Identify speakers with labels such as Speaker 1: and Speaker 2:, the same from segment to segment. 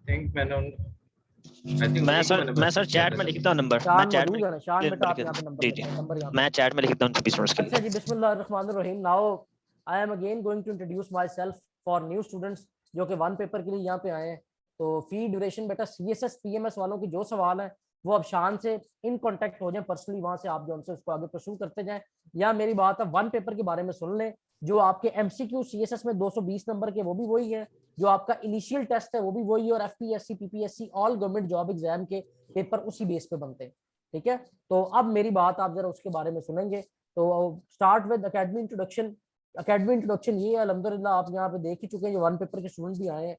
Speaker 1: Think मैंने I think
Speaker 2: मैं sir chat में लिखता हूँ नंबर। मैं चैट में
Speaker 3: मौजूद है ना शान बेटा, आप यहाँ पे नंबर
Speaker 2: जी
Speaker 3: लिखें, नंबर यहाँ
Speaker 2: मैं चैट में लिखता हूँ सभी स्टूडेंट्स के
Speaker 3: अच्छा
Speaker 2: लिए।
Speaker 3: जी, बिस्मिल्लाहिर्रहमानिर्रहीम। Now I am again going to introduce myself for new students जो कि वन पेपर के लिए यहाँ पे आए हैं। तो फी ड्यूरेशन बेटा सीएसएस पीएमएस वालों की जो सवाल है वो अब शान से इन कांटेक्ट हो जाए पर्सनली, वहां से आप जो उनसे उसको आगे परस्यू करते जाएं, या मेरी बात है वन पेपर के बारे में सुन लें। जो आपके एमसीक्यू सीएसएस में 220 नंबर के वो भी वही है, जो आपका इनिशियल टेस्ट है वो भी वही है, और FPSC PPSC all government job exam के पेपर उसी बेस पे बनते हैं। ठीक है, तो अब मेरी बात आप जरा उसके बारे में सुनेंगे। तो start with academy introduction. Academy introduction ये है, अल्हम्दुलिल्लाह आप यहाँ पे देख ही चुके हैं, जो वन पेपर के स्टूडेंट भी आए हैं।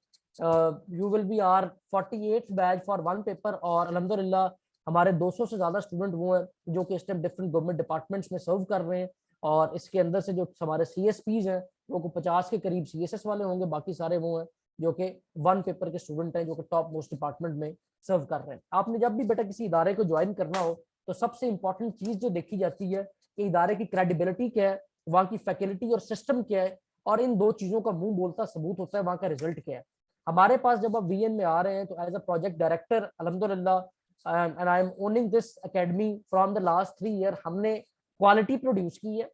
Speaker 3: You will be our 48th batch for one paper, और अल्हम्दुलिल्लाह हमारे 200 से ज्यादा स्टूडेंट वो हैं जो कि इस टाइम डिफरेंट गवर्नमेंट डिपार्टमेंट्स में सर्व कर रहे हैं। और इसके अंदर से जो हमारे सीएसपीज हैं वो को 50 के करीब सीएसएस वाले होंगे, बाकी सारे वो हैं जो कि वन पेपर के स्टूडेंट हैं जो कि टॉप मोस्ट डिपार्टमेंट में सर्व कर रहे हैं। आपने जब भी बेटा किसी इदारे को ज्वाइन करना हो तो सबसे इंपॉर्टेंट चीज जो देखी जाती है कि इदारे की क्रेडिबिलिटी क्या है, वहाँ की फैकल्टी और सिस्टम क्या है, और इन दो चीजों का मुंह बोलता सबूत होता है वहाँ का रिजल्ट क्या है। हमारे पास जब आप वीएन में आ रहे हैं तो एज अ प्रोजेक्ट डायरेक्टर अल्हम्दुलिल्लाह and I am owning this academy from the last 3 year, हमने क्वालिटी प्रोड्यूस की है।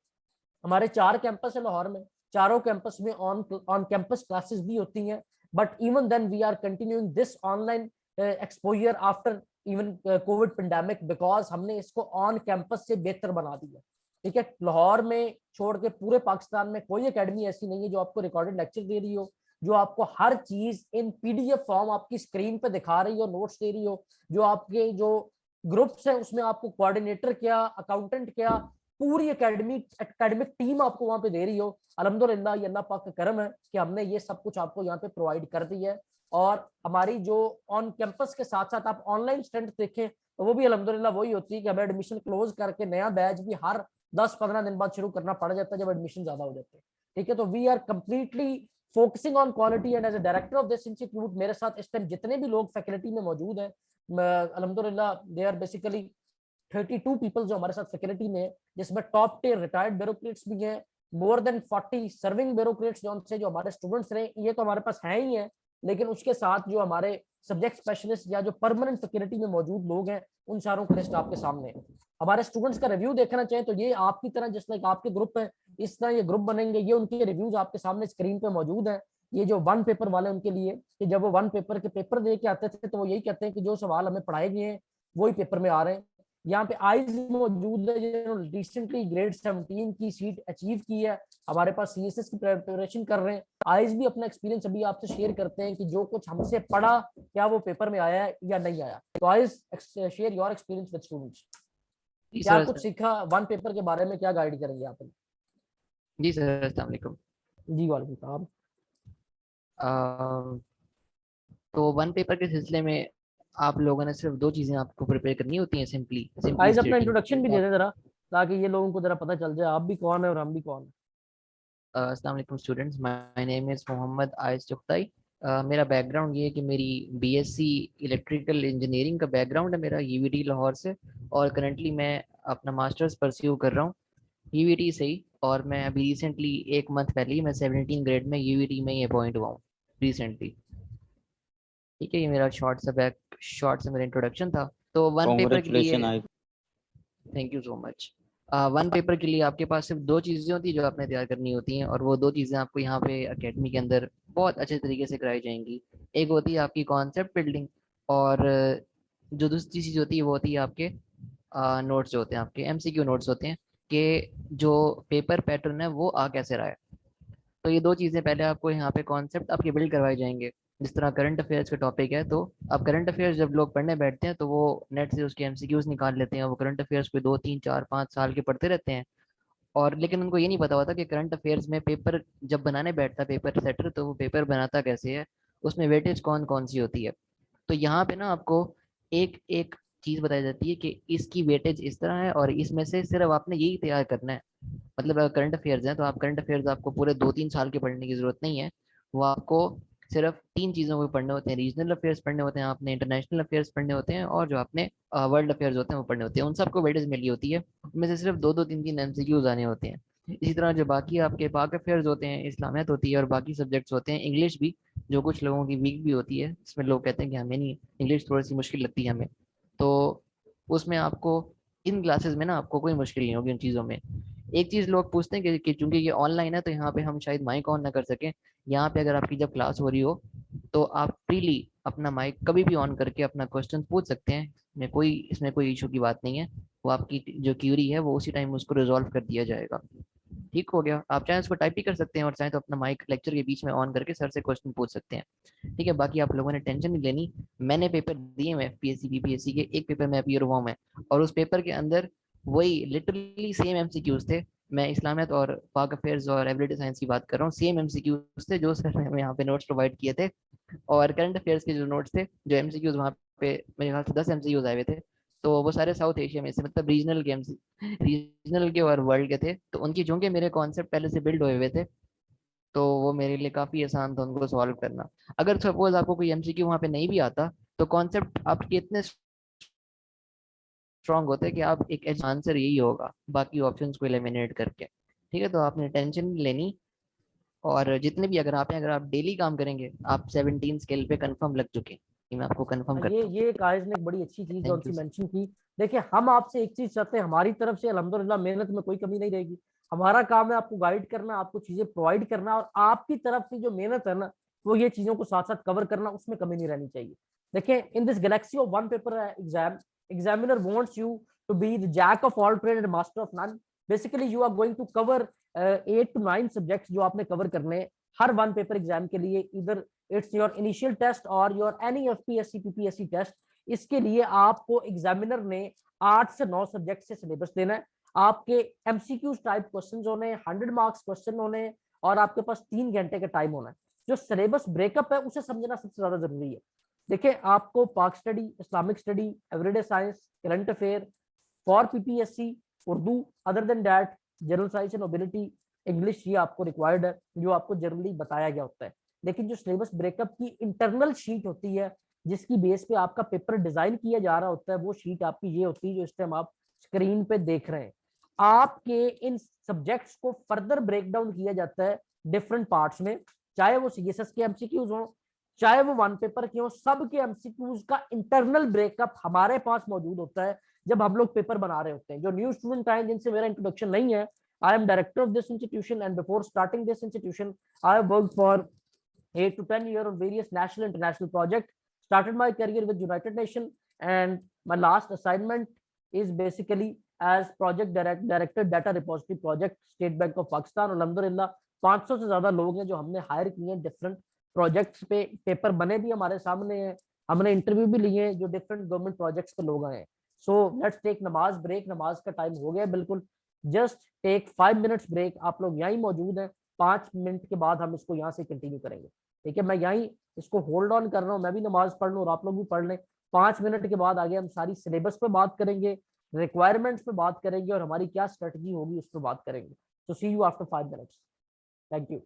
Speaker 3: हमारे 4 कैंपस है लाहौर में, चारों कैंपस में ऑन कैंपस क्लासेस भी होती हैं, but even then we are continuing this online exposure after even COVID pandemic, because हमने इसको ऑन कैंपस से बेहतर बना दिया। ठीक है, लाहौर में छोड़ के पूरे पाकिस्तान में कोई एकेडमी ऐसी नहीं है जो आपको रिकॉर्डेड लेक्चर दे रही हो, जो आपको हर चीज इन पीडीएफ फॉर्म आपकी स्क्रीन पे दिखा रही हो, नोट्स दे रही हो, जो आपके जो ग्रुप्स हैं उसमें आपको कोऑर्डिनेटर क्या, अकाउंटेंट क्या, पूरी एकेडमिक टीम आपको वहां पे दे रही हो। अल्हम्दुलिल्लाह ये अल्लाह पाक का करम है कि हमने ये सब कुछ आपको यहाँ पे प्रोवाइड कर दिया है। और हमारी जो ऑन कैंपस के साथ साथ आप ऑनलाइन स्टूडेंट देखें तो वो भी अल्हम्दुलिल्लाह वही होती है कि हमें एडमिशन क्लोज करके नया बैच भी हर 10-15 दिन बाद शुरू करना पड़ जाता है जब एडमिशन ज्यादा हो जाते हैं। ठीक है, तो we are completely focusing on quality, and as a director of this institute मेरे साथ इस टाइम जितने भी लोग फैकल्टी में मौजूद हैं, अल्हम्दुलिल्लाह दे आर बेसिकली 32 पीपल जो हमारे साथ फैकल्टी में है, जिसमें टॉप टियर रिटायर्ड ब्यूरोक्रेट्स भी हैं, मोर देन 40 सर्विंग ब्यूरोक्रेट्स जो हमारे स्टूडेंट्स रहे, ये तो हमारे पास हैं ही हैं, लेकिन उसके साथ जो हमारे सब्जेक्ट स्पेशलिस्ट या जो परमानेंट फैकल्टी में मौजूद लोग हैं उन सारों का लिस्ट आपके सामने है। हमारे स्टूडेंट्स का रिव्यू देखना चाहें तो ये आपकी तरह जिस लाइक आपके ग्रुप है इस तरह ये ग्रुप बनेंगे, ये उनके रिव्यूज आपके सामने स्क्रीन पे मौजूद है। ये जो वन पेपर वाले उनके लिए कि जब वो वन पेपर के पेपर दे के आते थे तो वो यही कहते हैं कि जो सवाल हमें पढ़ाए गए हैं वही पेपर में आ रहे हैं। यहाँ पे आइज मौजूद है जिन्होंने रिसेंटली ग्रेड 17 की सीट अचीव की है, हमारे पास सीएसएस की प्रिपरेशन कर रहे हैं। आइज भी अपना एक्सपीरियंस अभी आपसे शेयर करते हैं कि जो कुछ हमसे पढ़ा क्या वो पेपर में आया है या नहीं आया। तो eyes share your experience with students, क्या कुछ सीखा वन पेपर के बारे में, क्या गाइड करेंगे आप?
Speaker 4: जी सर, अस्सलाम वालेकुम।
Speaker 3: जी वालेकुम सलाम।
Speaker 4: तो वन पेपर के सिलसिले में आप लोगों ने सिर्फ 2 चीजें आपको प्रिपेयर करनी होती हैं, सिंपली
Speaker 3: आइज अपना इंट्रोडक्शन भी दे दें जरा, ताकि ये लोगों को जरा पता चल जाए आप भी कौन है और हम भी कौन है।
Speaker 4: अस्सलाम वालेकुम students, my name is Mohammad Ayaz Chughtai. मेरा बैकग्राउंड ये है कि मेरी बीएससी इलेक्ट्रिकल इंजीनियरिंग का बैकग्राउंड है मेरा यूवीटी लाहौर से, और करंटली मैं अपना मास्टर्स परस्यू कर रहा हूँ यूवीटी से ही। और मैं अभी रिसेंटली 1 मंथ पहले ही मैं 17 ग्रेड में यूवीटी में ही अपॉइंट हुआ हूँ रिसेंटली। ठीक है, ये मेरा शॉर्ट से मेरा इंट्रोडक्शन था। तो वन पेपर के लिए thank you so much. One paper के लिए आपके पास सिर्फ 2 चीज़ें होती हैं जो आपने तैयार करनी होती हैं, और वो 2 चीज़ें आपको यहाँ पे एकेडमी के अंदर बहुत अच्छे तरीके से कराई जाएंगी। एक होती है आपकी कॉन्सेप्ट बिल्डिंग, और जो दूसरी चीज़ होती है वो होती है आपके नोट्स जो होते हैं, आपके एमसीक्यू नोट्स होते हैं कि जो पेपर पैटर्न है वो आ कैसे रहा है। तो ये 2 चीज़ें पहले आपको यहाँ पे कॉन्सेप्ट आपके बिल्ड करवाए जाएंगे। जिस तरह करंट अफेयर्स का टॉपिक है, तो अब करंट अफेयर्स जब लोग पढ़ने बैठते हैं तो वो नेट से उसके एमसीक्यूज निकाल लेते हैं, वो करंट अफेयर्स को 2 3 4 5 साल के पढ़ते रहते हैं। और लेकिन उनको ये नहीं पता होता कि करंट अफेयर्स में पेपर जब बनाने बैठता है पेपर सेटर, तो वो पेपर बनाता कैसे है, उसमें वेटेज कौन कौन सी होती है। तो यहाँ पे ना आपको एक एक चीज़ बताई जाती है कि इसकी वेटेज इस तरह है, और इसमें से सिर्फ आपने यही तैयार करना है। मतलब अगर करंट अफेयर्स हैं तो आप करंट अफेयर्स आपको पूरे 2 3 साल के पढ़ने की जरूरत नहीं है। वो आपको सिर्फ 3 चीज़ों को पढ़ने होते हैं, रीजनल अफेयर्स पढ़ने होते हैं आपने, इंटरनेशनल अफेयर्स पढ़ने होते हैं, और जो आपने वर्ल्ड अफेयर्स होते हैं वो पढ़ने होते हैं। उन सबको वेटेज मिली होती है, उनमें से सिर्फ 2 2 3 3 एमसीक्यूज आने होते हैं। इसी तरह जो बाकी आपके पाक अफेयर्स होते हैं, इस्लामियत होती है, और बाकी सब्जेक्ट्स होते हैं, इंग्लिश भी, जो कुछ लोगों की वीक भी होती है, इसमें लोग कहते हैं कि हमें नहीं, इंग्लिश थोड़ी सी मुश्किल लगती है हमें, तो उसमें आपको इन क्लासेस में ना आपको कोई मुश्किल नहीं होगी उन चीज़ों में। एक चीज़ लोग पूछते हैं कि चूंकि ये ऑनलाइन है तो यहाँ पे हम शायद माइक ऑन ना कर सकें। यहाँ पे अगर आपकी जब क्लास हो रही हो तो आप फ्रीली अपना माइक कभी भी ऑन करके अपना क्वेश्चन पूछ सकते हैं, इसमें कोई इशू की बात नहीं है। वो आपकी जो क्यूरी है वो उसी टाइम उसको रिजॉल्व कर दिया जाएगा। ठीक हो गया, आप चाहें उसको टाइप भी कर सकते हैं और चाहें तो अपना माइक लेक्चर के बीच में ऑन करके सर से क्वेश्चन पूछ सकते हैं। ठीक है, बाकी आप लोगों ने टेंशन नहीं लेनी। मैंने पेपर दिए हैं पीएससी बीपीएससी के, एक पेपर में अपीयर हुआ हूं मैं, और उस पेपर के अंदर वही लिटरली सेम एमसीक्यूज थे। मैं इस्लामियत और पाक अफेयर्स और एवरीडे साइंस की बात कर रहा हूँ, सेम एमसीक्यूज थे जो सर ने हमें यहाँ पे नोट्स प्रोवाइड किए थे। और करंट अफेयर्स के जो नोट्स थे, जो एमसीक्यूज वहाँ पे मेरे ख्याल से 10 एमसीक्यूज आए हुए थे, तो वो सारे साउथ एशिया में से, मतलब रीजनल गेम्स, रीजनल के और वर्ल्ड के थे। तो उनकी चूंकि मेरे कॉन्सेप्ट पहले से बिल्ड हुए हुए थे, तो वो मेरे लिए काफी आसान था उनको सॉल्व करना। अगर सपोज आपको कोई एमसीक्यू वहाँ पे नहीं भी आता, तो कॉन्सेप्ट आपके इतने स्ट्रांग होते हैं कि आप एक आंसर यही होगा बाकी ऑप्शंस को एलिमिनेट करके। ठीक है, तो आपने टेंशन नहीं लेनी। और जितने भी अगर आप डेली काम करेंगे, आप 17 स्केल पे कंफर्म लग चुके हैं, ये मैं आपको कंफर्म
Speaker 3: ये
Speaker 4: करता हूँ।
Speaker 3: ये कायज ने एक बड़ी अच्छी चीज जो
Speaker 4: थैंक
Speaker 3: सी
Speaker 4: यू।
Speaker 3: मेंशन की। देखिए, हम आपसे एक चीज चाहते हैं, हमारी तरफ से अल्हम्दुलिल्लाह मेहनत में कोई कमी नहीं रहेगी। हमारा काम है आपको गाइड करना, आपको चीजें प्रोवाइड करना, और आपकी तरफ की जो मेहनत है ना, वो ये चीजों को साथ साथ कवर करना, उसमें कमी नहीं रहनी चाहिए। देखिए, in this galaxy of one paper exam, examiner wants you to be the jack of all trade and master of none. Basically you are going to cover 8 to 9 subjects जो आपने कवर करने हैं हर वन पेपर एग्जाम के लिए। इधर it's your initial test और your any FPSC PPSC test. इसके लिए आपको एग्जामिनर ने 8 से 9 सब्जेक्ट से सिलेबस देना है। आपके एमसीक्यू टाइप क्वेश्चन होने, 100 मार्क्स क्वेश्चन होने, और आपके पास 3 घंटे का टाइम होना है। जो सिलेबस ब्रेकअप है उसे समझना सबसे ज्यादा जरूरी है। देखिए, आपको पाक study, Islamic study, everyday science, current affair, for PPSC, Urdu, other than that general science and nobility, English, ये आपको रिक्वायर्ड है, जो आपको जनरली बताया गया होता है। लेकिन जो सिलेबस ब्रेकअप की इंटरनल शीट होती है, जिसकी बेस पे आपका पेपर डिजाइन किया जा रहा होता है, वो शीट आपकी ये होती है जो इस टाइम आप स्क्रीन पे देख रहे हैं। आपके इन सब्जेक्ट्स को फर्दर ब्रेक डाउन किया जाता है डिफरेंट पार्ट्स में, चाहे वो सीएसएस के एमसीक्यूज हो, चाहे वो वन पेपर के हो, सब के एमसीक्यूज का इंटरनल ब्रेकअप हमारे पास मौजूद होता है जब हम लोग पेपर बना रहे होते हैं। जो न्यू स्टूडेंट आए जिनसे मेरा इंट्रोडक्शन नहीं है, I am director of this institution, and before starting this institution, I have worked for 8 to 10 years on various national and international projects. Started my career with United Nations, and my last assignment is basically as director data repository project, State Bank of Pakistan. अलहमदुलिल्लाह 500 से ज्यादा लोग हैं जो हमने higher किए हैं different projects पे। Paper बने भी हमारे सामने हैं, हमने इंटरव्यू भी लिए हैं जो डिफरेंट गवर्नमेंट प्रोजेक्ट्स पे लोग आए हैं। So let's take namaz break, नमाज का टाइम हो गया बिल्कुल। Just take 5 minutes break. आप लोग यहीं मौजूद हैं, 5 मिनट के बाद हम इसको यहाँ से कंटिन्यू करेंगे। ठीक है, मैं यहीं इसको होल्ड ऑन कर रहा हूँ, मैं भी नमाज पढ़ लूँ और आप लोग भी पढ़ लें। 5 मिनट के बाद आगे हम सारी सिलेबस पे बात करेंगे, रिक्वायरमेंट्स पे बात करेंगे, और हमारी क्या स्ट्रेटजी होगी उस पर बात करेंगे। तो see you after 5 minutes. Thank you.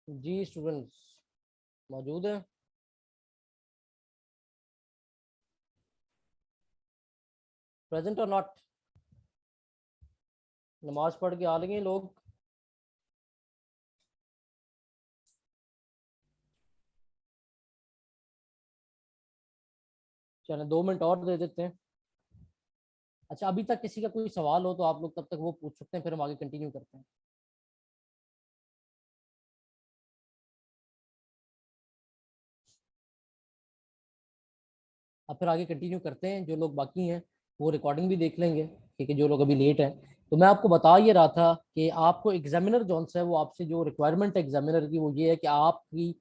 Speaker 3: जी स्टूडेंट्स मौजूद हैं? प्रेजेंट और नॉट? नमाज पढ़ के आ लेंगे लोग? चलो 2 मिनट और दे देते हैं। अच्छा, अभी तक किसी का कोई सवाल हो तो आप लोग तब तक वो पूछ सकते हैं, फिर हम आगे कंटिन्यू करते हैं। अब फिर आगे कंटिन्यू करते हैं। जो लोग बाकी हैं वो रिकॉर्डिंग भी देख लेंगे, ठीक है, जो लोग अभी लेट हैं। तो मैं आपको बता ये रहा था कि आपको एग्जामिनर जो है वो आपसे जो रिक्वायरमेंट है एग्जामिनर की वो ये है कि आपकी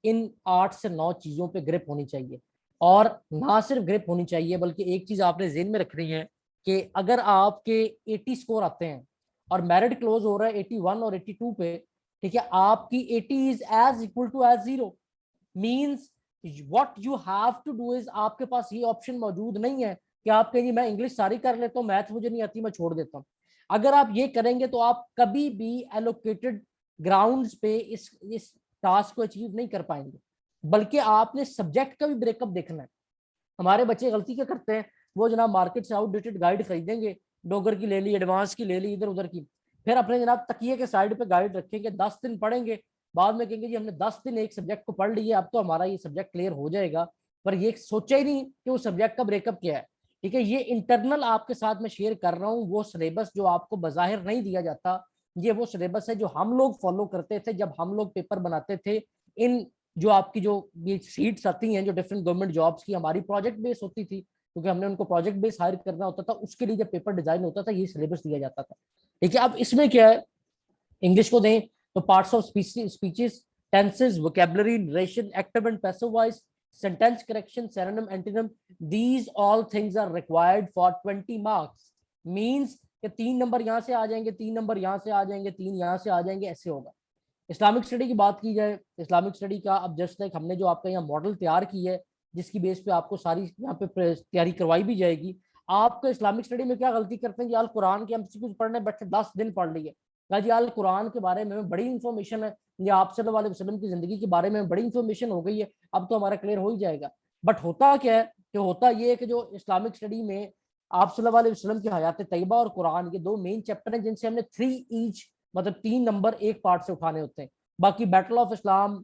Speaker 3: इन 8 से 9 चीज़ों पे ग्रिप होनी चाहिए। और ना सिर्फ ग्रिप होनी चाहिए बल्कि एक चीज़ आपने जेहन में रखनी है कि अगर आपके 80 स्कोर आते हैं और मेरिट क्लोज हो रहा है 81 और 82 पे, ठीक है, आपकी 80 is as equal to as 0। Means what you have to do is, आपके पास ये ऑप्शन मौजूद नहीं है कि आप कहेंगे मैं इंग्लिश सारी कर लेता हूँ, मैथ मुझे नहीं आती, मैं छोड़ देता हूँ। अगर आप ये करेंगे तो आप कभी भी एलोकेटेड ग्राउंड्स पे इस टास्क को अचीव नहीं कर पाएंगे, बल्कि आपने सब्जेक्ट का भी ब्रेकअप देखना है। हमारे बच्चे गलती क्या करते हैं, वो जनाब मार्केट से आउटडेटेड गाइड खरीदेंगे, डोगर की ले ली, एडवांस की ले ली, इधर उधर की, फिर अपने जनाब तकिए के साइड पे गाइड रखेंगे, 10 दिन पढ़ेंगे, बाद में कहेंगे जी हमने 10 दिन एक सब्जेक्ट को पढ़ लिया, अब तो हमारा ये सब्जेक्ट क्लियर हो जाएगा, पर ये सोचा ही नहीं कि उस सब्जेक्ट का ब्रेकअप क्या है। ठीक है, ये इंटरनल आपके साथ मैं शेयर कर रहा हूँ, वो सिलेबस जो आपको बाहिर नहीं दिया जाता, ये वो सिलेबस है जो हम लोग फॉलो करते थे जब हम लोग पेपर बनाते थे। इन जो आपकी जो ये सीट्स आती हैं जो डिफरेंट गवर्नमेंट जॉब्स की, हमारी प्रोजेक्ट बेस होती थी, क्योंकि हमने उनको प्रोजेक्ट बेस हायर करना होता था, उसके लिए जब पेपर डिजाइन होता था ये सिलेबस दिया जाता था। ठीक है, अब इसमें क्या है, इंग्लिश को दें तो parts of speeches, tenses, vocabulary, narration, active and passive voice, sentence correction, synonym, antonym, these all things are required for 20 marks. Means कि 3 नंबर यहाँ से आ जाएंगे, 3 नंबर यहाँ से आ जाएंगे, 3 यहाँ से आ जाएंगे, ऐसे होगा। इस्लामिक स्टडी की बात की जाए, इस्लामिक स्टडी का अब जस्ट लाइक हमने जो आपका यहाँ मॉडल तैयार की है, जिसकी बेस पे आपको सारी यहाँ पे तैयारी करवाई भी जाएगी। आपको इस्लामिक स्टडी में क्या गलती करते हैं, यार कुरान के एमसीक्यूज पढ़ने बैठे 10 दिन पढ़ लिए, जी यार कुरान के बारे में बड़ी इंफॉर्मेशन है, या आप सल्लल्लाहु अलैहि वसल्लम की जिंदगी के बारे में बड़ी इंफॉर्मेशन हो गई है, अब तो हमारा क्लियर हो ही जाएगा। बट होता क्या है कि होता ये है कि जो इस्लामिक स्टडी में आप सल्लल्लाहु अलैहि वसल्लम की हयात तैयबा और कुरान, ये 2 मेन चैप्टर हैं जिनसे हमने 3 ईच मतलब 3 नंबर एक पार्ट से उठाने होते हैं। बाकी बैटल ऑफ इस्लाम,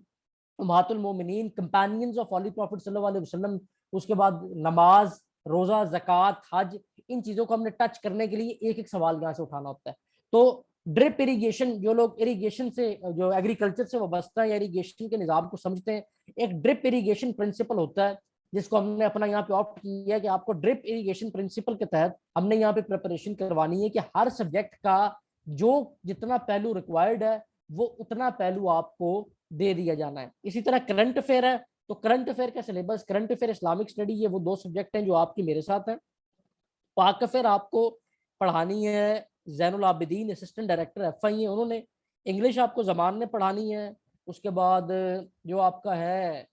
Speaker 3: उम्महातुल मोमिनीन, कंपेनियंस ऑफ हॉली प्रॉफिट सल्लल्लाहु अलैहि वसल्लम, उसके बाद नमाज, रोजा, ज़कात, हज, इन चीज़ों को हमने टच करने के लिए एक एक सवाल यहाँ से उठाना होता है। तो ड्रिप इरिगेशन, जो लोग इरिगेशन से जो एग्रीकल्चर से वाबस्ता है या इरिगेशन के निज़ाम को समझते हैं, एक ड्रिप इरिगेशन प्रिंसिपल होता है जिसको हमने अपना यहाँ पे ऑप्ट किया है कि आपको ड्रिप इरिगेशन प्रिंसिपल के तहत हमने यहाँ पे प्रिपरेशन करवानी है कि हर सब्जेक्ट का जो जितना पहलू रिक्वायर्ड है वो उतना पहलू आपको दे दिया जाना है। इसी तरह करंट अफेयर है, तो करंट अफेयर का syllabus, current affair, Islamic study, ये वो 2 सब्जेक्ट हैं जो आपकी मेरे साथ हैं। पाक अफेयर आपको पढ़ानी है Zainul Abidin, assistant director FI है, उन्होंने। इंग्लिश आपको जमान ने पढ़ानी है। उसके बाद जो आपका है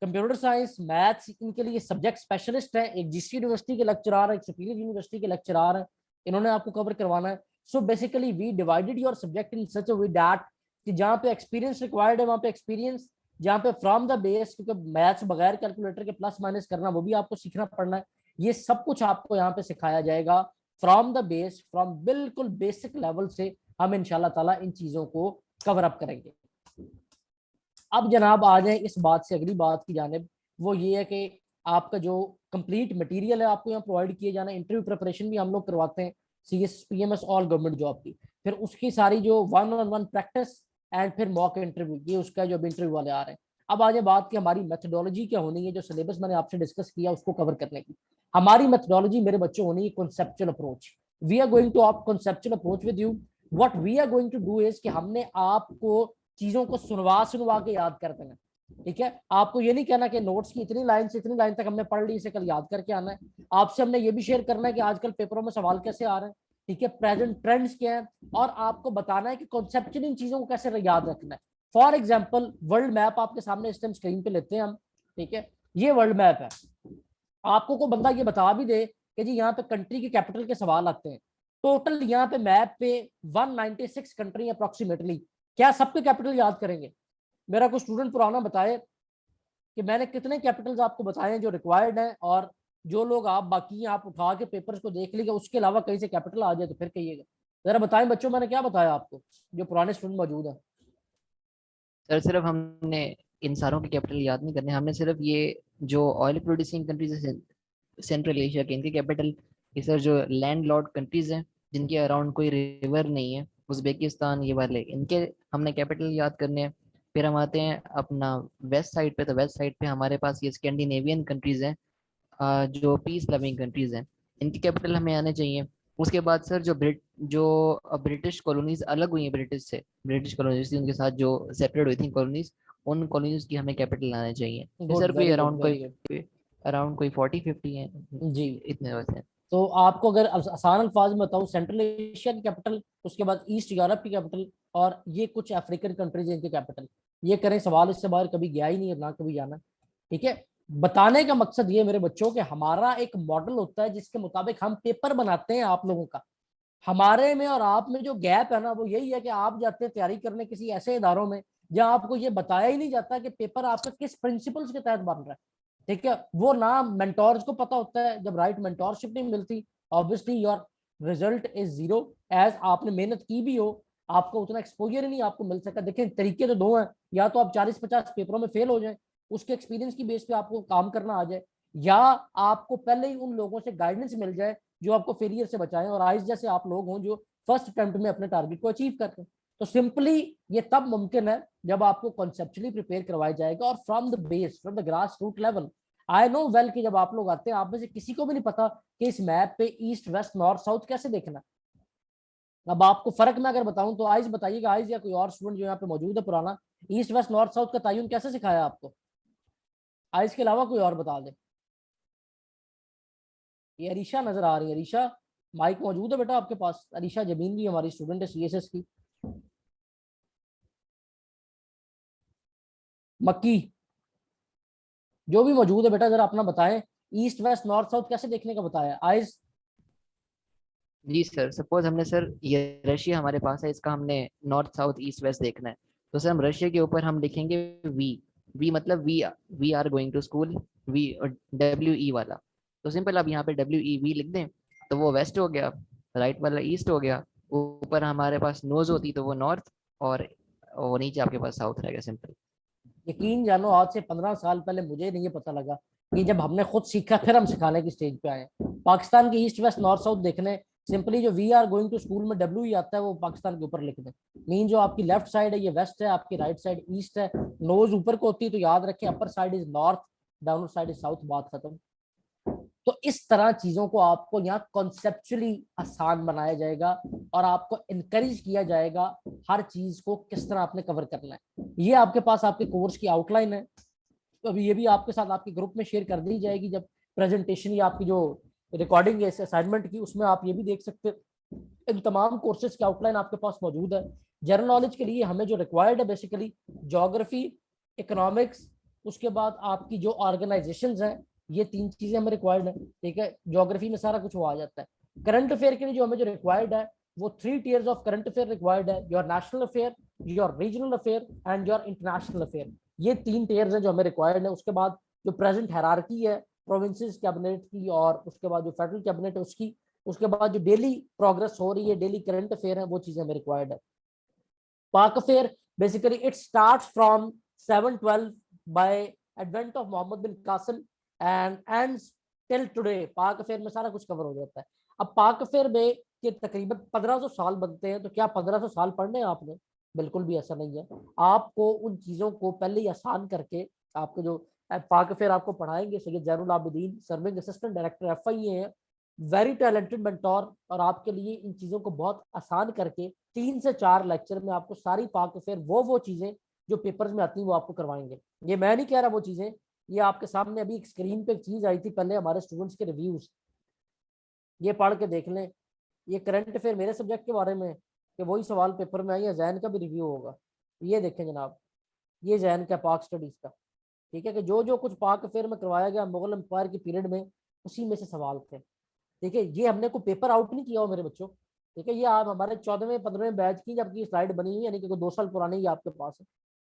Speaker 3: कंप्यूटर साइंस, मैथ्स, इनके लिए सब्जेक्ट स्पेशलिस्ट हैं, एक GC यूनिवर्सिटी के लेक्चरार है, एक सुपीरियर यूनिवर्सिटी के लेक्चरार है, इन्होंने आपको कवर करवाना है। So basically we divided your subject in such a way that कि जहाँ पे एक्सपीरियंस रिक्वायर्ड है वहाँ पे एक्सपीरियंस, जहाँ पे फ्रॉम द बेस, क्योंकि मैथ्स बगैर कैलकुलेटर के प्लस माइनस करना वो भी आपको सीखना पड़ना है, ये सब कुछ आपको यहाँ पे सिखाया जाएगा फ्रॉम द बेस, फ्रॉम बिल्कुल बेसिक लेवल से हम इंशाल्लाह ताला इन चीज़ों को कवर अप करेंगे। अब जनाब आ जाए इस बात से अगली बात की जानिब, वो ये है कि आपका जो कंप्लीट मटेरियल है आपको यहाँ प्रोवाइड किए जाना है। इंटरव्यू प्रिपरेशन भी हम लोग करवाते हैं, CS PMS all government job की, फिर उसकी सारी जो 1-on-1 प्रैक्टिस एंड फिर मॉक इंटरव्यू, ये उसका जो इंटरव्यू वाले आ रहे हैं। अब आ जाए बात की हमारी मेथडोलॉजी क्या होनी है, जो सिलेबस मैंने आपसे डिस्कस किया उसको कवर करने की। हमारी मेथडोलॉजी मेरे बच्चों होनी है conceptual approach. We are going to opt conceptual approach with you. What we are going to do is कि हमने आपको चीजों को सुनवा के याद कर देना। ठीक है, आपको ये नहीं कहना कि नोट्स की इतनी लाइन से इतनी लाइन तक हमने पढ़ ली, इसे कल याद करके आना है। आपसे हमने ये भी शेयर करना है कि आजकल पेपरों में सवाल कैसे आ रहे हैं, ठीक है, प्रेजेंट ट्रेंड्स क्या है, और आपको बताना है कि कॉन्सेप्चुअली इन चीजों को कैसे याद रखना है। फॉर एग्जाम्पल वर्ल्ड मैप आपके सामने इस टाइम स्क्रीन पे लेते हैं हम, ठीक है, ये वर्ल्ड मैप है। आपको कोई बंदा ये बता भी दे कि जी यहाँ पे कंट्री के कैपिटल के सवाल आते हैं, टोटल यहाँ पे मैप पे 196 कंट्री अप्रोक्सीमेटली, क्या सबके कैपिटल याद करेंगे? मेरा कोई स्टूडेंट पुराना बताए कि मैंने कितने कैपिटल्स आपको बताए हैं जो रिक्वायर्ड हैं, और जो लोग आप बाकी हैं आप उठा के पेपर्स को देख लीजिए, उसके अलावा कहीं से कैपिटल आ जाए तो फिर कहिएगा। जरा बताएं बच्चों, मैंने क्या बताया आपको, जो पुराने स्टूडेंट मौजूद हैं।
Speaker 4: सर सिर्फ हमने इन सारों के कैपिटल याद नहीं करने, हमने सिर्फ ये जो ऑयल प्रोड्यूसिंग कंट्रीज है सेंट्रल एशिया के, इनके कैपिटल, ये सर जो लैंड लॉर्ड कंट्रीज हैं जिनके अराउंड कोई रिवर नहीं है, उज्बेकिस्तान ये वाले, इनके हमने कैपिटल याद करने हैं। फिर हम आते हैं अपना वेस्ट साइड पे, तो वेस्ट साइड पे हमारे पास ये स्कैंडिनेवियन कंट्रीज हैं, जो पीस लविंग कंट्रीज हैं, इनके कैपिटल हमें आने चाहिए। उसके बाद सर जो ब्रिटिश कॉलोनीज अलग हुई हैं ब्रिटिश से, ब्रिटिश कॉलोनीज थी उनके साथ जो सेपरेट हुई थी कॉलोनीज, उन कॉलोनीज की हमें कैपिटल आने चाहिए। तो
Speaker 3: गुड,
Speaker 4: सर कोई
Speaker 3: very good, very good.
Speaker 4: Around कोई 40-50 है,
Speaker 3: जी,
Speaker 4: इतने बस हैं।
Speaker 3: तो आपको अगर आसान अल्फाज में बताऊं, सेंट्रल एशिया की कैपिटल, उसके बाद ईस्ट यूरोप की कैपिटल, और ये कुछ अफ्रीकन कंट्रीज हैं इनके कैपिटल। ये करें सवाल, इससे बाहर कभी गया ही नहीं है ना कभी जाना। ठीक है, बताने का मकसद ये मेरे बच्चों कि हमारा एक मॉडल होता है जिसके मुताबिक हम पेपर बनाते हैं आप लोगों का। हमारे में और आप में जो गैप है ना, वो यही है कि आप जाते हैं तैयारी करने किसी ऐसे इदारों में जहां आपको ये बताया ही नहीं जाता कि पेपर आपका किस प्रिंसिपल्स के तहत बन रहा है। ठीक है, वो ना मेंटोर्स को पता होता है, जब राइट मेंटोरशिप नहीं मिलती, obviously your result is zero. As आपने मेहनत की भी हो, आपको उतना एक्सपोजर ही नहीं आपको मिल सका। देखिए तरीके तो दो हैं, या तो आप 40-50 पेपरों में फेल हो जाए, उसके एक्सपीरियंस की बेस पे आपको काम करना आ जाए, या आपको पहले ही उन लोगों से गाइडेंस मिल जाए जो आपको फेलियर से बचाएं, और आइस जैसे आप लोग हों जो फर्स्ट अटेम्प्ट में अपने टारगेट को अचीव करते हैं। तो सिंपली ये तब मुमकिन है जब आपको कॉन्सेप्चुअली प्रिपेयर करवाया जाएगा, और from the base, from the grass root level. I know well कि जब आप लोग आते हैं, आप में से किसी को भी नहीं पता कि इस मैप पे ईस्ट वेस्ट नॉर्थ साउथ कैसे देखना। अब आपको फर्क मैं अगर बताऊं तो आइज बताइएगा, आइज या कोई और स्टूडेंट जो यहाँ पे मौजूद है पुराना, ईस्ट वेस्ट नॉर्थ साउथ का तयन कैसे सिखाया आपको? आइज के अलावा कोई और बता दे। ये अरीशा नजर आ रही है, अरीशा माइक मौजूद है बेटा आपके पास? अरीशा जमीन भी हमारी स्टूडेंट है सीएसएस की। मक्की, जो भी मौजूद है बेटा जरा अपना बताएं, ईस्ट वेस्ट नॉर्थ साउथ कैसे देखने का बताया आइज।
Speaker 4: जी सर, सपोज हमने सर ये रशिया हमारे पास है, इसका हमने नॉर्थ साउथ ईस्ट वेस्ट देखना है, तो सर हम रशिया के ऊपर हम लिखेंगे वी। वी मतलब we are going to school, we WE वाला। तो सिंपल आप यहाँ पे WEV लिख दें तो वो वेस्ट हो गया, राइट वाला ईस्ट हो गया, ऊपर हमारे पास नोज होती तो वो नॉर्थ, और नीचे आपके पास साउथ रह गया, सिंपल।
Speaker 3: यकीन जानो आज से 15 साल पहले मुझे नहीं ये पता लगा, कि जब हमने खुद सीखा फिर हम सिखाने की स्टेज पे आए। पाकिस्तान के ईस्ट वेस्ट नॉर्थ साउथ देखने, सिंपली जो we are going to school में WE आता है वो पाकिस्तान के ऊपर लिख दें। मीन जो आपकी लेफ्ट साइड है ये वेस्ट है, आपकी राइट साइड ईस्ट है। नोज ऊपर को होती है तो याद रखें upper side is north, down side is south, बात खत्म। तो इस तरह चीजों को आपको यहाँ कॉन्सेप्चुअली आसान बनाया जाएगा, और आपको इनकरेज किया जाएगा हर चीज को किस तरह आपने कवर करना है। ये आपके पास आपके कोर्स की आउटलाइन है, तो अभी ये भी आपके साथ आपके ग्रुप में शेयर कर दी जाएगी जब प्रेजेंटेशन या आपकी जो रिकॉर्डिंग है इस असाइनमेंट की, उसमें आप ये भी देख सकते हैं। इन तमाम कोर्सेज की आउटलाइन आपके पास मौजूद है। जनरल नॉलेज के लिए हमें जो रिक्वायर्ड है बेसिकली ज्योग्राफी, इकोनॉमिक्स, उसके बाद आपकी जो ऑर्गेनाइजेशंस हैं, ये 3 चीजें हमें रिक्वायर्ड है। ठीक है, ज्योग्राफी में सारा कुछ वो आ जाता है। करंट अफेयर के लिए जो हमें जो रिक्वायर्ड है वो 3 tiers of current affair required है, your national affair, your regional affair and your international affair. ये 3 टियर्स हैं जो हमें रिक्वायर्ड है। उसके बाद जो प्रेजेंट हायरार्की है प्रोविंसेस कैबिनेट की, और उसके बाद जो फेडरल कैबिनेट है उसकी, उसके बाद जो डेली प्रोग्रेस हो रही है, डेली करंट अफेयर है, वो चीजें हमें रिक्वायर्ड है। Pak affair basically it starts from 712 by advent of Mohammad bin Qasim and ends till today. Pak affair में सारा कुछ कवर हो जाता है। अब पाक अफेयर में के तकरीबन 1500 साल बनते हैं, तो क्या 1500 साल पढ़ने हैं आपने? बिल्कुल भी ऐसा नहीं है। आपको उन चीजों को पहले ही आसान करके, आपको जो पाक अफेयर आपको पढ़ाएंगे Syed Zainul Abidin, serving assistant director FIA है, वेरी टैलेंटेड मेंटोर, और आपके लिए इन चीजों को बहुत आसान करके 3 से 4 लेक्चर में आपको सारी पाक अफेयर वो चीजें जो पेपर्स में आती हैं वो आपको करवाएंगे। ये मैं नहीं कह रहा वो चीजें, ये आपके सामने अभी एक स्क्रीन पे एक चीज आई थी पहले, हमारे स्टूडेंट्स के रिव्यूज, ये पढ़ के देख लें। ये करंट अफेयर मेरे सब्जेक्ट के बारे में, कि वही सवाल पेपर में आई है, जैन का भी रिव्यू होगा। ये देखें जनाब, ये जैन का पाक स्टडीज का। ठीक है, कि जो जो कुछ पाक अफेयर में करवाया गया मुगल एम्पायर के पीरियड में, उसी में से सवाल थे। ठीक है, ये हमने कोई पेपर आउट नहीं किया हो मेरे बच्चों। ठीक है, ये आप हमारे 14वें 15वें बैच की जबकि स्लाइड बनी हुई है, यानी कि 2 साल पुरानी ही आपके पास है।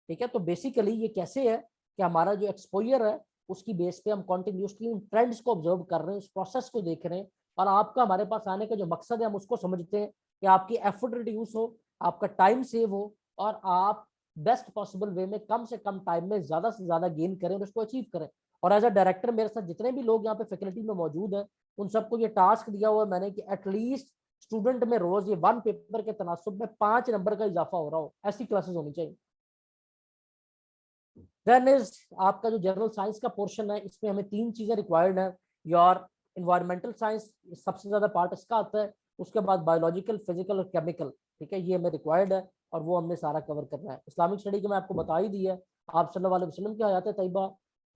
Speaker 3: ठीक है। तो बेसिकली ये कैसे है कि हमारा जो एक्सपोजर है उसकी बेस पे हम कॉन्टिन्यूसली उन ट्रेंड्स को ऑब्जर्व कर रहे हैं, उस प्रोसेस को देख रहे हैं, और आपका हमारे पास आने का जो मकसद है हम उसको समझते हैं कि आपकी एफर्ट रिड्यूस हो, आपका टाइम सेव हो, और आप बेस्ट पॉसिबल वे में कम से कम टाइम में ज्यादा से ज्यादा गेन करें और उसको अचीव करें। और एज अ डायरेक्टर मेरे साथ जितने भी लोग यहाँ पे फैकल्टी में मौजूद हैं उन सबको ये टास्क दिया हुआ है मैंने कि एटलीस्ट स्टूडेंट में रोज ये 1 पेपर के तनासुब में 5 नंबर का इजाफा हो रहा हो, ऐसी क्लासेस होनी चाहिए। देन इज आपका जो जनरल साइंस का पोर्शन है इसमें हमें 3 चीजें रिक्वायर्ड है। योर इन्वायरमेंटल साइंस सबसे ज्यादा पार्ट इसका आता है, उसके बाद बायोलॉजिकल, फिजिकल और केमिकल, ठीक है, ये हमें रिक्वायर्ड है और वो हमने सारा कवर करना है। इस्लामिक स्टडी की मैं आपको बता ही दी है, आप सल्लल्लाहु अलैहि वसल्लम की हयात तैयबा,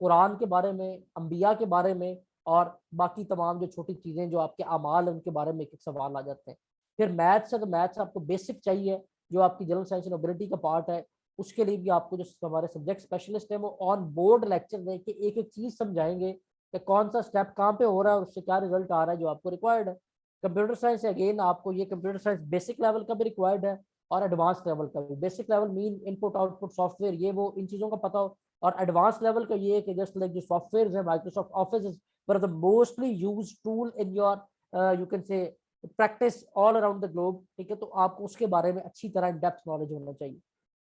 Speaker 3: कुरान के बारे में, अंबिया के बारे में, और बाकी तमाम जो छोटी चीज़ें जो आपके अमाल है उनके बारे में एक एक सवाल आ जाते हैं। फिर मैथ्स है तो मैथ्स आपको बेसिक चाहिए जो आपकी जनरल साइंस एंड एबिलिटी का पार्ट है, उसके लिए भी आपको जो हमारे सब्जेक्ट स्पेशलिस्ट है वो ऑन बोर्ड लेक्चर दे के एक एक चीज़ समझाएंगे कि कौन सा स्टेप कहाँ पे हो रहा है और उससे क्या रिजल्ट आ रहा है जो आपको रिक्वायर्ड है। कंप्यूटर साइंस अगेन आपको ये कंप्यूटर साइंस बेसिक लेवल का भी रिक्वायर्ड है और एडवांस लेवल का भी। Basic level mean input output software, ये वो इन चीज़ों का पता हो, और एडवांस लेवल का ये है कि जस्ट लाइक जो सॉफ्टवेयर है माइक्रोसॉफ्ट ऑफिस पर the mostly use tool in your you can say practice all around the globe, ठीक है। तो आपको उसके बारे में अच्छी तरह डेप्थ नॉलेज होना चाहिए,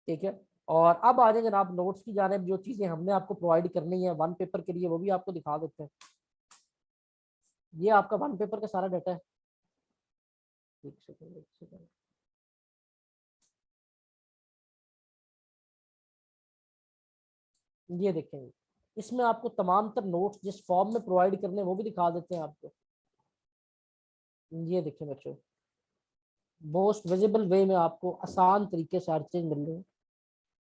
Speaker 3: ठीक है। और अब आ जाए जनाब नोट्स की जाने, जो चीज़ें हमने आपको प्रोवाइड करनी है 1 पेपर के लिए वो भी आपको दिखा देते हैं। ये आपका 1 पेपर का सारा डाटा है। एक सेकंड ये देखेंगे, इसमें आपको तमाम तर नोट्स जिस फॉर्म में प्रोवाइड करने वो भी दिखा देते हैं आपको। ये देखें बच्चों, मोस्ट विजिबल वे में आपको आसान तरीके से हर चीज मिल रही है,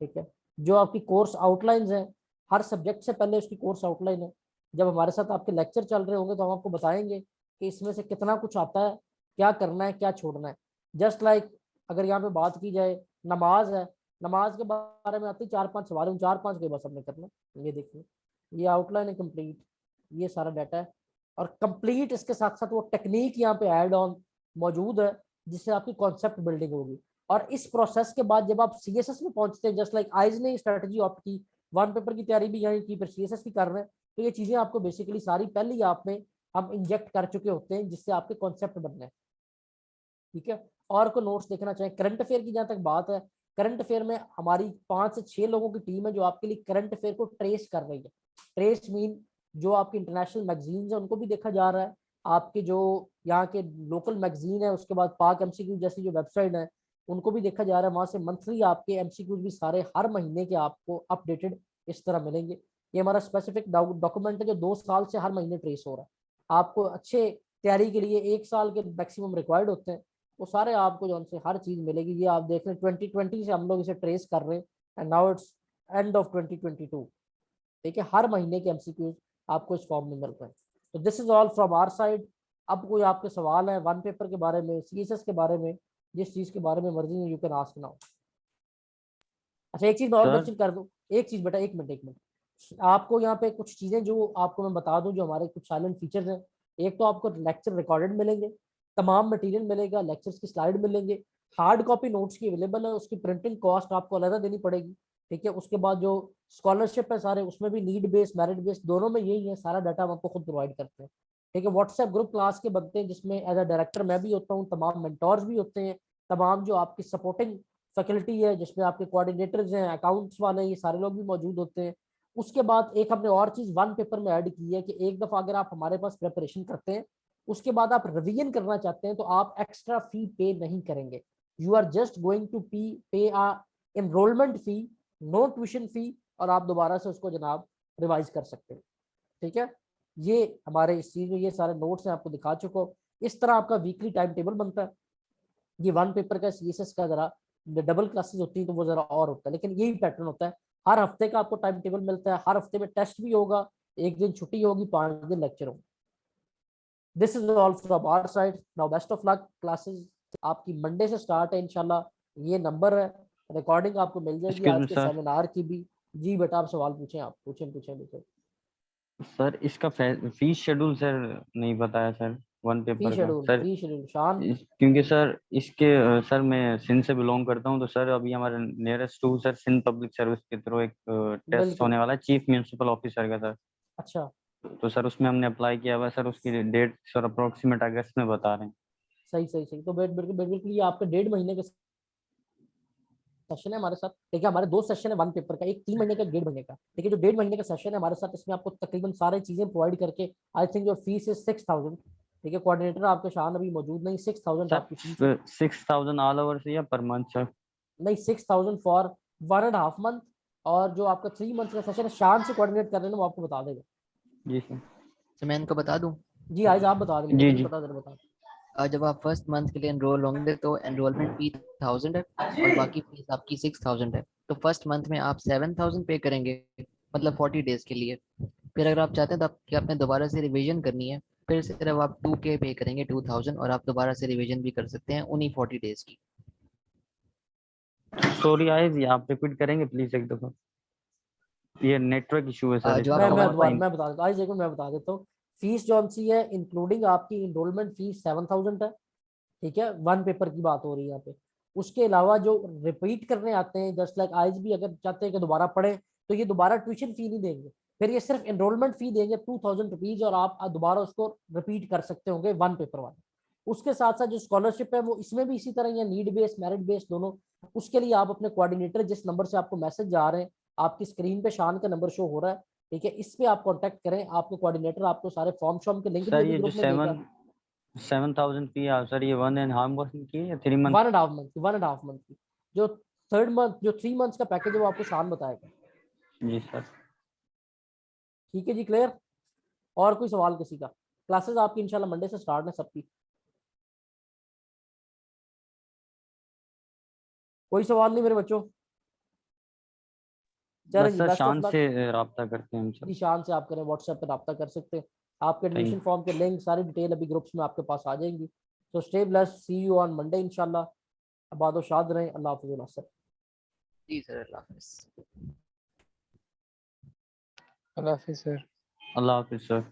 Speaker 3: ठीक है। जो आपकी कोर्स आउटलाइंस हैं, हर सब्जेक्ट से पहले उसकी कोर्स आउटलाइन है। जब हमारे साथ आपके लेक्चर चल रहे होंगे तो हम आपको बताएंगे कि इसमें से कितना कुछ आता है, क्या करना है, क्या छोड़ना है। जस्ट लाइक अगर यहाँ पे बात की जाए नमाज है, नमाज के बारे में आते ही 4-5 सवाल, उन 4-5 के बस हमने करना। ये देखिए, ये आउटलाइन है कंप्लीट, ये सारा डाटा है, और कंप्लीट इसके साथ साथ वो टेक्निक यहाँ पे ऐड ऑन मौजूद है जिससे आपकी कॉन्सेप्ट बिल्डिंग होगी। और इस प्रोसेस के बाद जब आप सीएसएस में पहुंचते हैं, जस्ट लाइक आइज ने स्ट्रेटजी ऑप्ट की, 1 पेपर की तैयारी भी यहीं की, फिर सीएसएस की कर रहे हैं, तो ये चीजें आपको बेसिकली सारी पहले ही आप में हम इंजेक्ट कर चुके होते हैं जिससे आपके कॉन्सेप्ट बनने हैं, ठीक है। और को नोट्स देखना चाहें, करंट अफेयर की जहाँ तक बात है, करंट अफेयर में हमारी 5 से 6 लोगों की टीम है जो आपके लिए करंट अफेयर को ट्रेस कर रही है। ट्रेस मीन जो आपकी इंटरनेशनल मैगजीन्स है उनको भी देखा जा रहा है, आपके जो यहाँ के लोकल मैगजीन है, उसके बाद पाक एमसीक्यू जैसी जो वेबसाइट है उनको भी देखा जा रहा है। वहाँ से मंथली आपके एमसीक्यूज भी सारे हर महीने के आपको अपडेटेड इस तरह मिलेंगे। ये हमारा स्पेसिफिक डॉक्यूमेंट है जो 2 साल से हर महीने ट्रेस हो रहा है। आपको अच्छे तैयारी के लिए 1 साल के मैक्सिमम रिक्वायर्ड होते हैं, वो सारे आपको जो उनसे हर चीज़ मिलेगी। ये आप देख लें 2020 से हम लोग इसे ट्रेस कर रहे हैं and now it's end of 2022, ठीक है। हर महीने के एमसीक्यूज आपको इस फॉर्म में मिल रहे हैं। तो this is all from our side. अब कोई आपके सवाल है 1 पेपर के बारे में, सीएसएस के बारे में, जिस चीज़ के बारे में मर्जी है, यू कैन आस्क नाउ। अच्छा एक चीज़ मैं और
Speaker 1: सर
Speaker 3: मेंशन कर दूं, एक चीज़ बेटा, 1 मिनट आपको यहाँ पे कुछ चीज़ें जो आपको मैं बता दूं जो हमारे कुछ साइलेंट फीचर्स हैं। एक तो आपको लेक्चर रिकॉर्डेड मिलेंगे, तमाम मटेरियल मिलेगा, लेक्चर्स की स्लाइड मिलेंगे, हार्ड कॉपी नोट्स की अवेलेबल है, उसकी प्रिंटिंग कॉस्ट आपको अलग देनी पड़ेगी, ठीक है। उसके बाद जो स्कॉलरशिप है सारे उसमें भी नीड बेस्ड मेरिट बेस्ड दोनों में यही है, सारा डाटा हम आपको खुद प्रोवाइड करते हैं, ठीक है। व्हाट्सएप ग्रुप क्लास के बनते हैं जिसमें एज अ डायरेक्टर मैं भी होता हूँ, तमाम मेंटोर्स भी होते हैं, तमाम जो आपकी सपोर्टिंग फैकल्टी है जिसमें आपके कोऑर्डिनेटर्स हैं, अकाउंट्स वाले, ये सारे लोग भी मौजूद होते हैं। उसके बाद एक हमने और चीज़ 1 पेपर में ऐड की है कि एक दफ़ा अगर आप हमारे पास प्रिपरेशन करते हैं उसके बाद आप रिवीजन करना चाहते हैं तो आप एक्स्ट्रा फी पे नहीं करेंगे। You are just going to pay a enrollment fee, no tuition fee, और आप दोबारा से उसको जनाब रिवाइज कर सकते हैं, ठीक है। ये हमारे इस चीज़ में ये सारे नोट्स हैं आपको दिखा चुका हूँ। इस तरह आपका वीकली टाइम टेबल बनता है। ये 1 पेपर का सीएसएस का जरा डबल क्लासेस होती है तो वो जरा और होता है, लेकिन यही पैटर्न होता है। हर हफ्ते का आपको टाइम टेबल मिलता है, हर हफ्ते में टेस्ट भी होगा, 1 दिन छुट्टी होगी, 5 दिन लेक्चर होंगे। This is all from our side. Now best of luck. Classes आपकी मंडे से स्टार्ट है इंशाल्लाह। ये नंबर है, रिकॉर्डिंग आपको मिल जाएगी
Speaker 1: एक्सक्यूज
Speaker 3: आज
Speaker 1: मी
Speaker 3: के
Speaker 1: सर,
Speaker 3: सेमिनार की भी। जी बेटा आप सवाल पूछें, आप पूछें।
Speaker 1: सर इसका फीस शेड्यूल सर नहीं बताया सर,
Speaker 5: वन
Speaker 3: फी
Speaker 5: पेपर का
Speaker 3: शेड्यूल
Speaker 5: सर।
Speaker 3: फी शेड्यूल शान
Speaker 5: क्योंकि सर इसके सर मैं सिंध से बिलोंग करता हूँ, तो सर अभी हमारे nearest to sir Sindh public service के थ्रू एक टेस्ट
Speaker 3: बिल्कुल
Speaker 5: होने वाला है चीफ म्यूनिसिपल ऑफिसर का सर।
Speaker 3: अच्छा
Speaker 5: तो सर उसमें हमने अप्लाई किया हुआ है सर, उसकी डेट सर अप्रोक्सीमेट अगस्त में बता रहे हैं।
Speaker 3: सही तो बिल्कुल ये आपके 1.5 महीने का सेशन है हमारे साथ। देखिए हमारे 2 सेशन है 1 पेपर का, एक 3 महीने का, 1.5 महीने का। देखिए जो 1.5 महीने का सेशन है हमारे साथ, इसमें आपको तकरीबन सारी चीजें प्रोवाइड करके आई थिंक जो फीस है 6000। ठीक है, कोऑर्डिनेटर आपके शान अभी मौजूद नहीं, 6000 आपकी फीस है।
Speaker 5: सर 6000 ऑल ओवर से या पर मंथ सर?
Speaker 3: नहीं 6000 फॉर 1.5 मंथ, और जो आपका 3 मंथ का सेशन है शान से कोऑर्डिनेट कर रहे हैं वो आपको बता देगा।
Speaker 5: जी सर।
Speaker 4: तो मैं इनको बता दूं,
Speaker 3: जी आज आप बता दें, मुझे
Speaker 5: जी,
Speaker 3: नहीं
Speaker 5: जी।
Speaker 3: पता, जरा बता।
Speaker 4: जब आप फर्स्ट मंथ के लिए एनरोल होंगे तो एनरोलमेंट फी 1000 है और बाकी फीस आपकी 6000 है। तो फर्स्ट मंथ में आप 7000 पे करेंगे, मतलब 40 डेज के लिए। फिर अगर आप चाहते हैं तो आप कि आपने दोबारा से रिवीजन करनी है, फिर सिर्फ आप 2K पे करेंगे 2000, और आप दोबारा से रिवीजन भी कर सकते हैं उन्हीं 40 डेज की।
Speaker 5: सॉरी आयज, ये आप रिपीट करेंगे प्लीज एक दफा? ये नेटवर्क इशू है सर,
Speaker 4: जो
Speaker 5: इसका
Speaker 4: आप
Speaker 3: मैं
Speaker 5: आवाज
Speaker 3: दोबारा
Speaker 5: नहीं।
Speaker 3: मैं बता देता हूँ, आज देखो मैं बता देता हूँ। फीस जो सी है इंक्लूडिंग आपकी इनरोलमेंट फीस 7000 है। ठीक है, 1 पेपर की बात हो रही है यहाँ पे। उसके अलावा जो रिपीट करने आते हैं जस्ट लाइक आज भी, अगर चाहते हैं कि दोबारा पढ़े तो ये दोबारा ट्यूशन फी नहीं देंगे, फिर ये सिर्फ एनरोलमेंट फी देंगे 2000 रुपीज, और आप दोबारा उसको रिपीट कर सकते होंगे 1 पेपर वाले। उसके साथ साथ जो स्कॉलरशिप है वो इसमें भी इसी तरह है, नीड बेस्ड मेरिट बेस्ड दोनों। उसके लिए आप अपने कोऑर्डिनेटर, जिस नंबर से आपको मैसेज जा रहे हैं, आपकी स्क्रीन पे शान का नंबर शो हो रहा है, ठीक है, इस पे आप कांटेक्ट करें। आपको कोऑर्डिनेटर आपको सारे फॉर्म शॉर्म के लिंक भी
Speaker 5: सर
Speaker 3: अभी
Speaker 5: ये जो
Speaker 3: ग्रुप में देगा।
Speaker 5: 7000 फी है सर, ये 1.5 मंथ की या 3 मंथ?
Speaker 3: 1.5 मंथ की, 1.5 मंथ की। जो 3 मंथ का पैकेज है वो आपको शान बताएगा।
Speaker 5: जी सर।
Speaker 3: ठीक है जी, क्लियर। और कोई सवाल किसी का? क्लासेस आपकी इंशाल्लाह मंडे से स्टार्ट है सबकी। कोई सवाल नहीं मेरे बच्चों? चलें
Speaker 5: बस
Speaker 3: जी,
Speaker 5: सर
Speaker 3: बेस्ट ऑफ
Speaker 5: शान
Speaker 3: लक।
Speaker 5: से राब्ता करते हैं हम सर।
Speaker 3: जी शान से आप करें, व्हाट्सएप पे रब्ता कर सकते हैं। आपके
Speaker 5: थैंक
Speaker 3: एडमिशन फॉर्म के लिंक सारी डिटेल अभी ग्रुप्स में आपके पास आ जाएंगी। तो stay blessed, see you on Monday इंशाल्लाह। आबाद और शाद रहें। अल्लाह हाफिज़।
Speaker 4: जी सर, अल्लाह हाफिज़।
Speaker 6: अल्लाह हाफिज़ सर।
Speaker 5: अल्लाह हाफिज सर।